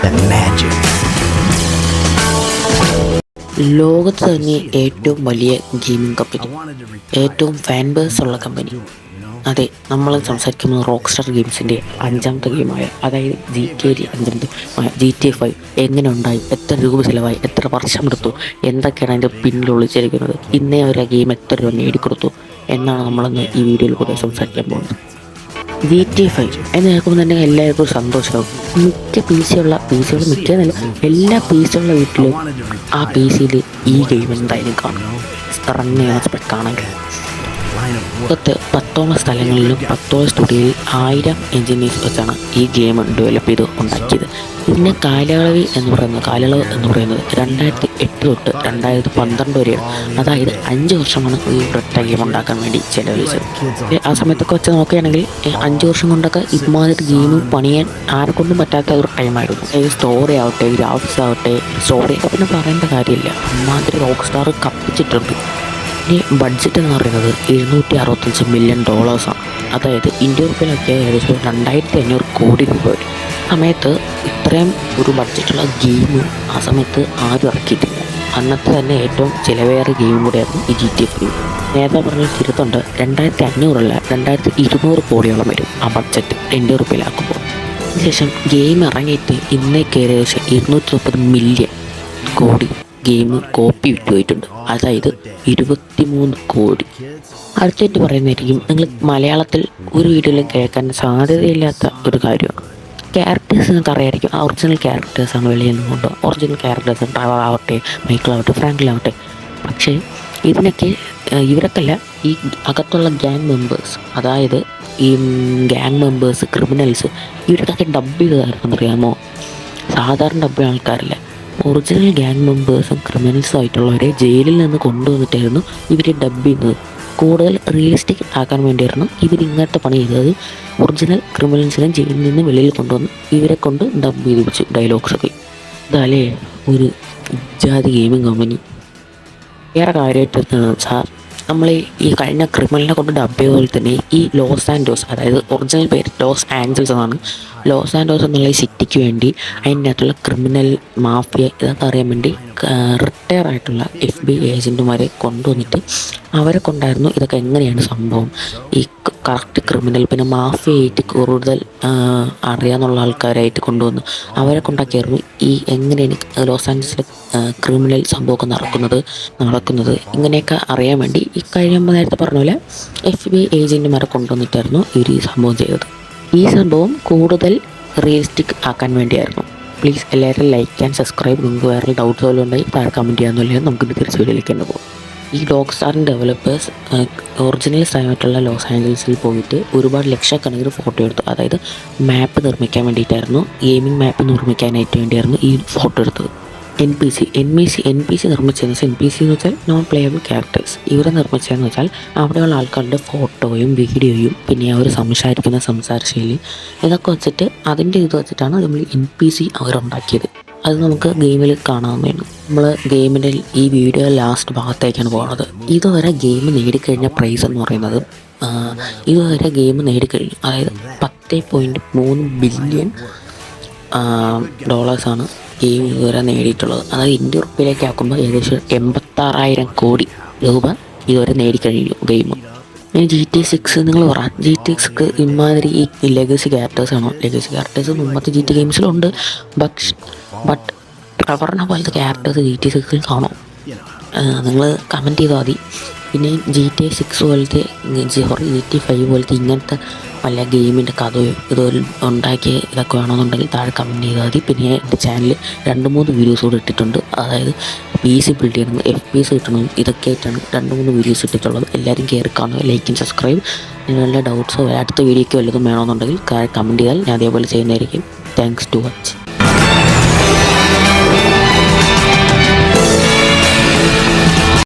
the magic. ലോകത്ത് തന്നെ ഏറ്റവും വലിയ ഗെയിമിംഗ് കമ്പനി, ഏറ്റവും ഫാൻ ബേസ് ഉള്ള കമ്പനി. അതെ, നമ്മൾ സംസാരിക്കുന്നത് റോക്ക്സ്റ്റാർ ഗെയിംസിൻ്റെ അഞ്ചാമത്തെ ഗെയിമായ, അതായത് GTA 5 GTA 5 എങ്ങനെ ഉണ്ടായി, എത്ര രൂപ ചിലവായി, എത്ര വർഷമെടുത്തു, എന്തൊക്കെയാണ് അതിൻ്റെ പിന്നിൽ ഒളിച്ചിരിക്കുന്നത്, ഇന്നേ ഒരു ഗെയിം എത്ര രൂപ നേടിക്കൊടുത്തു എന്നാണ് നമ്മളിന്ന് ഈ വീഡിയോയിൽ കൂടെ സംസാരിക്കാൻ പോകുന്നത്. GTA 5 എന്ന് കേൾക്കുമ്പോൾ തന്നെ എല്ലാവർക്കും സന്തോഷമാവും. മിക്ക പി സികൾ മിക്കതല്ല, എല്ലാ പി സിയുള്ള വീട്ടിലും ആ പി സിയിൽ ഈ ഗെയിം എന്തായാലും കാണും. റൺ ചെയ്യുന്ന സ്പെക്കാണെങ്കിൽ ലോകത്ത് 10ഓളം സ്ഥലങ്ങളിലും 10ഓളം സ്റ്റുഡിയോയിൽ 1000 എഞ്ചിനീയേഴ്സ് വെച്ചാണ് ഈ ഗെയിം ഡെവലപ്പ് ചെയ്ത് ഉണ്ടാക്കിയത്. ഇതിൻ്റെ കാലയളവ് എന്ന് പറയുന്നത് 2008 തൊട്ട് 2012 വരെയാണ്. അതായത് 5 വർഷമാണ് ഈ ഒരൊറ്റ ഗെയിം ഉണ്ടാക്കാൻ വേണ്ടി ചെലവഴിച്ചത്. ആ സമയത്തൊക്കെ വെച്ച് നോക്കുകയാണെങ്കിൽ 5 വർഷം കൊണ്ടൊക്കെ ഇതുമാതിരി ഗെയിം പണിയാൻ ആരെക്കൊണ്ടും പറ്റാത്ത ഒരു ടൈമായിരുന്നു. സ്റ്റോറി ആവട്ടെ, ഗ്രാഫിക്സ് ആവട്ടെ, സ്റ്റോറിയൊക്കെ പിന്നെ പറയേണ്ട കാര്യമില്ല. ഇമാതിരി റോക്ക്സ്റ്റാർ കപ്പിച്ചിട്ടുണ്ട്. ഈ ബഡ്ജറ്റ് എന്ന് പറയുന്നത് $765 മില്യൺ. അതായത് ഇന്ത്യൻ റുപ്പിയിലൊക്കെ ഏകദേശം 2500 കോടി രൂപ വരും. സമയത്ത് ഇത്രയും ഒരു ബഡ്ജറ്റുള്ള ഗെയിം ആ സമയത്ത് ആരും ഇറക്കിയിട്ടില്ല. അന്നത്തെ തന്നെ ഏറ്റവും ചിലവേറിയ ഗെയിം കൂടെയായിരുന്നു ഈ GTA 5. നേരത്തെ പറഞ്ഞ തിരുത്തുണ്ട്, 2500 2200 കോടിയോളം വരും ആ ബഡ്ജറ്റ് ഇന്ത്യൻ റുപ്പിയിലാക്കുമ്പോൾ. അതിനുശേഷം ഗെയിം ഇറങ്ങിയിട്ട് ഇന്നേക്ക് ഏകദേശം 230 മില്യൺ കോടി ഗെയിം കോപ്പി വിറ്റുപോയിട്ടുണ്ട്. അതായത് 23 കോടി. അടുത്തായിട്ട് പറയുന്നതായിരിക്കും നിങ്ങൾ മലയാളത്തിൽ ഒരു വീഡിയോയിലും കേൾക്കാൻ സാധ്യതയില്ലാത്ത ഒരു കാര്യമാണ്. ക്യാരക്ടേഴ്സ് നിങ്ങൾക്ക് അറിയാമായിരിക്കും, ആ ഒറിജിനൽ ക്യാരക്ടേഴ്സാണ് വെളിയിൽ നിന്നുകൊണ്ട്. ഒറിജിനൽ ക്യാരക്ടേഴ്സ് ട്രവർ ആവട്ടെ, മൈക്കിളാവട്ടെ, ഫ്രാങ്കിലാവട്ടെ. പക്ഷേ ഇവർക്കല്ല, ഈ അകത്തുള്ള ഗ്യാങ് മെമ്പേഴ്സ്, അതായത് ഈ ഗ്യാങ് മെമ്പേഴ്സ്, ക്രിമിനൽസ്, ഇവർക്കൊക്കെ ഡബ് ചെയ്തതായിരുന്നു അറിയാമോ? സാധാരണ ഡബ് ആൾക്കാരില്ല, ഒറിജിനൽ ഗ്യാങ് മെമ്പേഴ്സും ക്രിമിനൽസും ആയിട്ടുള്ളവരെ ജയിലിൽ നിന്ന് കൊണ്ടുവന്നിട്ടായിരുന്നു ഇവർ ഡബ് ചെയ്യുന്നത്. കൂടുതൽ റിയലിസ്റ്റിക് ആക്കാൻ വേണ്ടിയായിരുന്നു ഇവരിങ്ങനത്തെ പണി ചെയ്തത്. ഒറിജിനൽ ക്രിമിനൽസിനെ ജയിലിൽ നിന്ന് വെളിയിൽ കൊണ്ടുവന്ന് ഇവരെ കൊണ്ട് ഡബ് ചെയ്ത് വെച്ച് ഡയലോഗ്സൊക്കെ. ഇതാലേ ഒരു ജാതി ഗെയിമിംഗ് കമ്പനി. വേറെ കാര്യമായിട്ട് വെച്ചാൽ നമ്മൾ ഈ കഴിഞ്ഞ ക്രിമിനലിനെ കൊണ്ട് ഡബ് ചെയ്ത പോലെ തന്നെ ഈ ലോസ് ആൻഡോസ്, അതായത് ഒറിജിനൽ പേര് ലോസ് ആഞ്ചൽസ് എന്നാണ്. ലോസ് ആൻഡോസ് എന്നുള്ള ഈ സിറ്റിക്ക് വേണ്ടി അതിൻ്റെ അകത്തുള്ള ക്രിമിനൽ മാഫിയ ഇതൊക്കെ അറിയാൻ വേണ്ടി റിട്ടയർ ആയിട്ടുള്ള FBI ഏജൻറ്റുമാരെ കൊണ്ടുവന്നിട്ട് അവരെ കൊണ്ടായിരുന്നു ഇതൊക്കെ എങ്ങനെയാണ് സംഭവം, ഈ കറക്റ്റ് ക്രിമിനൽ പിന്നെ മാഫിയായിട്ട് കൂടുതൽ അറിയാമെന്നുള്ള ആൾക്കാരായിട്ട് കൊണ്ടുവന്ന് അവരെ കൊണ്ടാക്കിയായിരുന്നു ഈ എങ്ങനെയാണ് ലോസ് ആഞ്ചൽസിലെ ക്രിമിനൽ സംഭവമൊക്കെ നടക്കുന്നത് ഇങ്ങനെയൊക്കെ അറിയാൻ വേണ്ടി ഈ കഴിയുമ്പോൾ നേരത്തെ പറഞ്ഞ പോലെ FBI ഏജൻറ്റുമാരെ കൊണ്ടുവന്നിട്ടായിരുന്നു ഇവർ ഈ സംഭവം ചെയ്തത്. ഈ സംഭവം കൂടുതൽ റിയലിസ്റ്റിക് ആക്കാൻ വേണ്ടിയായിരുന്നു. പ്ലീസ് എല്ലാവരും ലൈക്ക് ആൻഡ് സബ്സ്ക്രൈബ്. നിങ്ങൾക്ക് വേറെ ഡൗട്ട്സ് വല്ലതും ഉണ്ടെങ്കിൽ താഴെ കമൻറ്റ് ചെയ്യാമെന്നില്ല. നമുക്കിത് തിരിച്ച് വീഡിയോയിലേക്ക് തന്നെ പോകും. ഈ റോക്ക്സ്റ്റാറിൻ്റെ ഡെവലപ്പേഴ്സ് ഒറിജിനൽ സ്ഥലമായിട്ടുള്ള ലോസ് ആഞ്ചൽസിൽ പോയിട്ട് ഒരുപാട് ലക്ഷക്കണക്കിന് ഫോട്ടോ എടുത്തു. അതായത് മാപ്പ് നിർമ്മിക്കാൻ വേണ്ടിയിട്ടായിരുന്നു, ഗെയിമിംഗ് മാപ്പ് നിർമ്മിക്കാനായിട്ട് വേണ്ടിയായിരുന്നു ഈ ഫോട്ടോ എടുത്തത്. NPC നിർമ്മിച്ചതെന്ന് വെച്ചാൽ, NPC എന്ന് വെച്ചാൽ നോൺ പ്ലേയബിൾ ക്യാരക്ടേഴ്സ്. ഇവരെ നിർമ്മിച്ചതെന്ന് വെച്ചാൽ അവിടെയുള്ള ആൾക്കാരുടെ ഫോട്ടോയും വീഡിയോയും പിന്നെ അവർ സംസാരിക്കുന്ന സംസാരശൈലി ഇതൊക്കെ വെച്ചിട്ട് അതിൻ്റെ ഇത് വെച്ചിട്ടാണ് നമ്മൾ NPC അവരുണ്ടാക്കിയത്. അത് നമുക്ക് ഗെയിമിൽ കാണാവുന്നതാണ്. നമ്മൾ ഗെയിമിൻ്റെ ഈ വീഡിയോ ലാസ്റ്റ് ഭാഗത്തേക്കാണ് പോകുന്നത്. ഇതുവരെ ഗെയിം നേടിക്കഴിഞ്ഞ പ്രൈസ് എന്ന് പറയുന്നത് അതായത് 10.3 ബില്യൺ ഡോളേഴ്സാണ് ഗെയിം ഇതുവരെ നേടിയിട്ടുള്ളത്. അതായത് ഇന്ത്യൻ റുപ്പിയിലേക്ക് ആക്കുമ്പോൾ ഏകദേശം 86,000 കോടി രൂപ ഇതുവരെ നേടിക്കഴിഞ്ഞു ഗെയിം. ഇനി GTA 6 നിങ്ങൾ പറയാം, GTA 6 ഇമാതിരി ഈ ലെഗസി ക്യാരക്ടേഴ്സാണോ? ലെഗസി ക്യാരക്ടേഴ്സ് മുമ്പത്തെ GTA ഗെയിംസിലുണ്ട്. ബട്ട് ട്രെവറിനെ പോലത്തെ ക്യാരക്ടേഴ്സ് GTA 6 കാണോ? നിങ്ങൾ കമൻറ്റ് ചെയ്താൽ മതി. പിന്നെ GTA 6 പോലത്തെ GTA 5 പോലത്തെ ഇങ്ങനത്തെ വല്ല ഗെയിമിൻ്റെ കഥയോ ഇതുപോലെ ഉണ്ടാക്കിയ ഇതൊക്കെ വേണമെന്നുണ്ടെങ്കിൽ താഴെ കമൻറ്റ് ചെയ്താൽ മതി. പിന്നെ എൻ്റെ ചാനലിൽ 2-3 വീഡിയോസ് കൂടെ ഇട്ടിട്ടുണ്ട്. അതായത് PC ബിൽഡ് ചെയ്യണം, FPS കിട്ടണം, ഇതൊക്കെ ആയിട്ടാണ് 2-3 വീഡിയോസ് ഇട്ടിട്ടുള്ളത്. എല്ലാവരും കയറി കാണുക, ലൈക്ക് ആൻഡ് സബ്സ്ക്രൈബ്. നിങ്ങളുടെ ഡൗട്ട്സോ അടുത്ത വീഡിയോയ്ക്ക് വല്ലതും വേണമെന്നുണ്ടെങ്കിൽ താഴെ കമൻറ്റ് ചെയ്താൽ ഞാൻ അതേപോലെ ചെയ്യുന്നതായിരിക്കും. Thanks to watch.